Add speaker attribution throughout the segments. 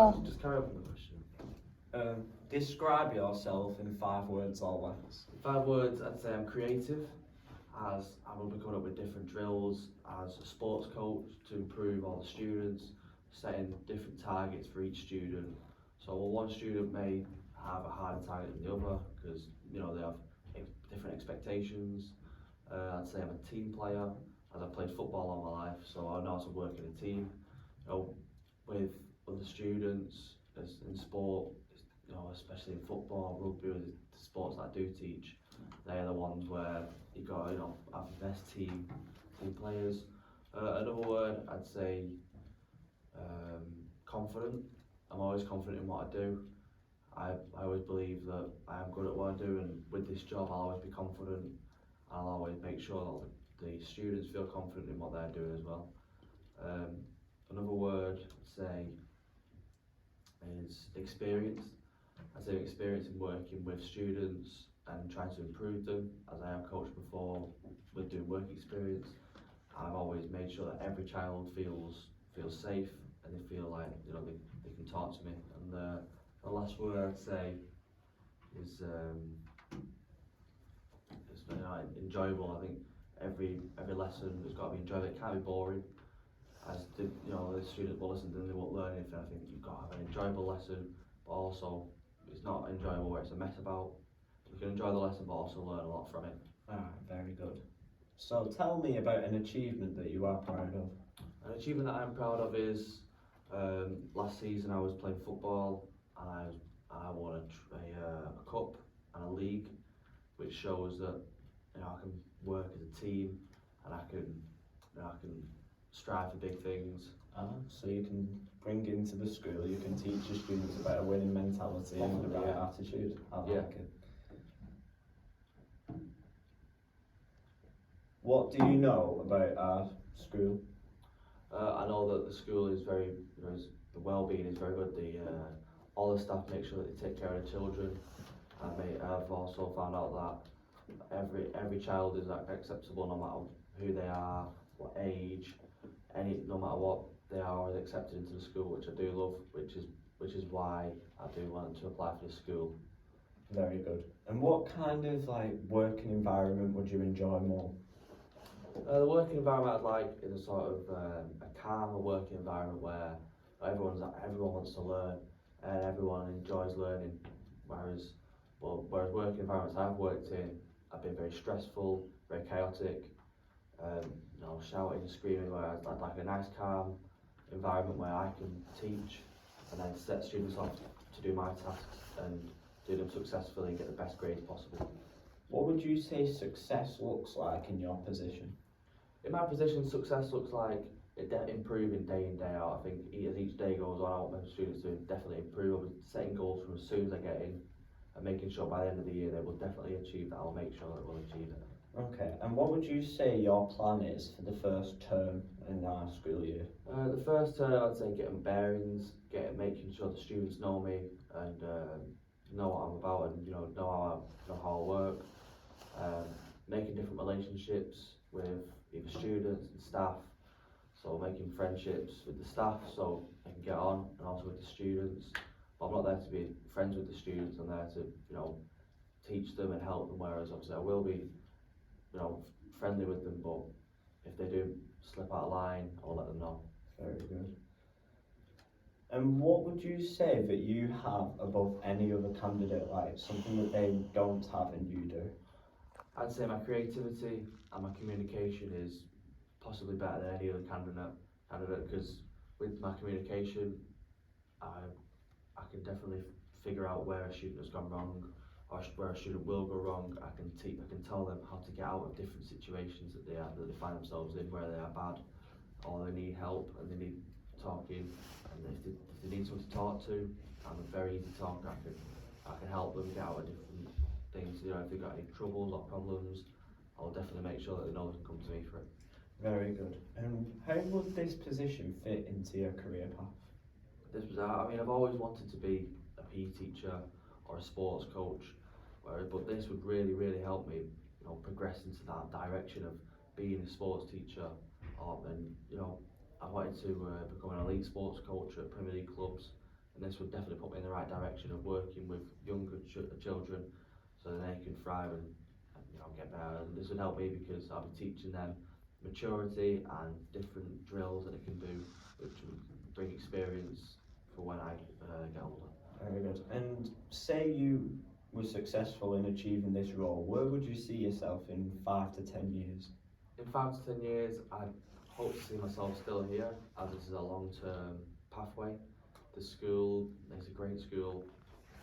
Speaker 1: Just carry on with the question.
Speaker 2: Describe yourself in 5 words or less.
Speaker 1: In 5 words, I'd say I'm creative, as I will be coming up with different drills as a sports coach to improve all the students, setting different targets for each student. So one student may have a harder target than the other because they have different expectations. I'd say I'm a team player, as I've played football all my life, so I know how to work in a team. With other students as in sport, especially in football, rugby, the sports that I do teach, they're the ones where you got to have the best team players. Another word, I'd say confident. I'm always confident in what I do. I always believe that I am good at what I do, and with this job I'll always be confident. I'll always make sure that the students feel confident in what they're doing as well. Another word I'd say is experience. I say experience in working with students and trying to improve them. As I have coached before with doing work experience, I've always made sure that every child feels safe and they feel like they can talk to me. And the last word I'd say is enjoyable. I think every lesson has got to be enjoyable. It can't be boring. As the students will listen, then they won't learn anything. I think you've got to have an enjoyable lesson, but also it's not enjoyable where it's a mess about. You can enjoy the lesson, but also learn a lot from it.
Speaker 2: Very good. So tell me about an achievement that you are proud of.
Speaker 1: An achievement that I'm proud of is last season I was playing football and I won a cup and a league, which shows that I can work as a team and I can strive for big things.
Speaker 2: So you can bring into the school, you can teach your students about a winning mentality and the right attitude. I like it. What do you know about our school?
Speaker 1: I know that the school is very, the well-being is very good. All the staff make sure that they take care of the children. I've also found out that every child is acceptable no matter who they are, what age, no matter what they are, is accepted into the school, which I do love, which is why I do want to apply for the school.
Speaker 2: Very good. And what kind of working environment would you enjoy more?
Speaker 1: The working environment I'd like is a sort of a calmer working environment where everyone wants to learn and everyone enjoys learning. Whereas working environments I've worked in have been very stressful, very chaotic, shouting and screaming. Whereas I'd like a nice calm environment where I can teach and then set students off to do my tasks and do them successfully and get the best grades possible.
Speaker 2: What would you say success looks like in your position?
Speaker 1: In my position, success looks like improving day in, day out. I think as each day goes on, I want my students to definitely improve. I'll be setting goals from as soon as I get in and making sure by the end of the year they will definitely achieve that. I'll make sure that we'll achieve it.
Speaker 2: Okay, and what would you say your plan is for the first term in our school year?
Speaker 1: The first term, I'd say getting bearings, making sure the students know me and know what I'm about and know how I work. Making different relationships with either students and staff, so making friendships with the staff so I can get on, and also with the students. But I'm not there to be friends with the students. I'm there to teach them and help them. Whereas obviously I will be friendly with them, but if they do slip out of line, I'll let them know.
Speaker 2: Very good. And what would you say that you have above any other candidate, like something that they don't have and you do?
Speaker 1: I'd say my creativity and my communication is possibly better than any other candidate because with my communication, I can definitely figure out where a student has gone wrong or where a student will go wrong. I can tell them how to get out of different situations that they find themselves in where they are bad or they need help and they need talking. And if they need someone to talk to, I'm a very easy talker. I can help them get out of different things. If they've got any troubles or problems, I'll definitely make sure that they know they can come to me for it.
Speaker 2: Very good. And how would this position fit into your career path?
Speaker 1: I've always wanted to be a PE teacher or a sports coach, but this would really, really help me, progress into that direction of being a sports teacher. I wanted to become an elite sports coach at Premier League clubs and this would definitely put me in the right direction of working with younger children, so that they can thrive and get better. And this would help me because I'll be teaching them maturity and different drills that they can do, which would bring experience for when I get older.
Speaker 2: Very good. And say you were successful in achieving this role, where would you see yourself in 5 to 10 years?
Speaker 1: In 5 to 10 years, I hope to see myself still here, as this is a long-term pathway. The school is a great school,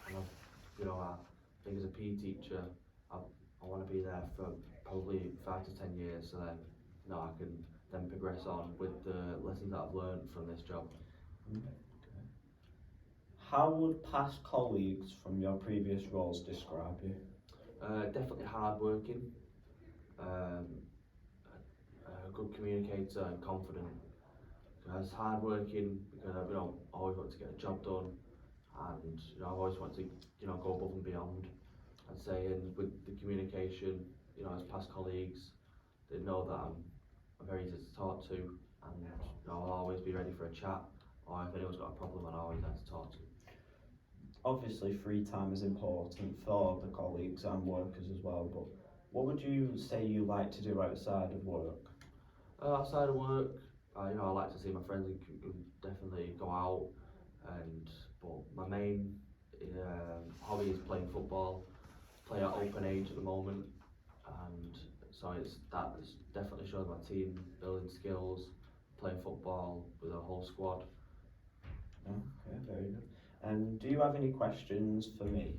Speaker 1: and I think as a PE teacher, I want to be there for probably 5 to 10 years, so then I can then progress on with the lessons that I've learned from this job.
Speaker 2: How would past colleagues from your previous roles describe you?
Speaker 1: Definitely hard-working, a good communicator and confident. As hard-working because I always want to get a job done, and I always want to go above and beyond. I'd say, and with the communication, as past colleagues, they know that I'm very easy to talk to, and I'll always be ready for a chat, or if anyone's got a problem, I'm always there to talk to.
Speaker 2: Obviously, free time is important for the colleagues and workers as well, but what would you say you like to do outside of work?
Speaker 1: Outside of work, I like to see my friends and definitely go out, but my main hobby is playing football. Play at open age at the moment, and so that definitely shows my team building skills, playing football with a whole squad.
Speaker 2: Okay, very good. And do you have any questions for me?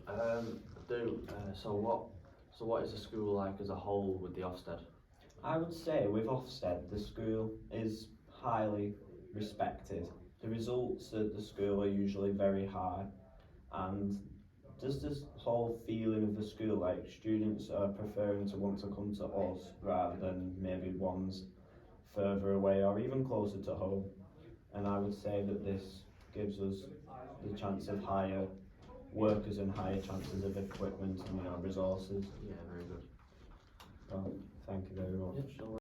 Speaker 1: I do. So what is the school like as a whole with the Ofsted?
Speaker 2: I would say with Ofsted, the school is highly respected. The results at the school are usually very high, and just this whole feeling of the school, like students are preferring to want to come to us rather than maybe ones further away or even closer to home. And I would say that this gives us the chance of higher workers and higher chances of equipment and resources.
Speaker 1: Yeah, very good.
Speaker 2: Well, thank you very much.
Speaker 1: Yep, no worries.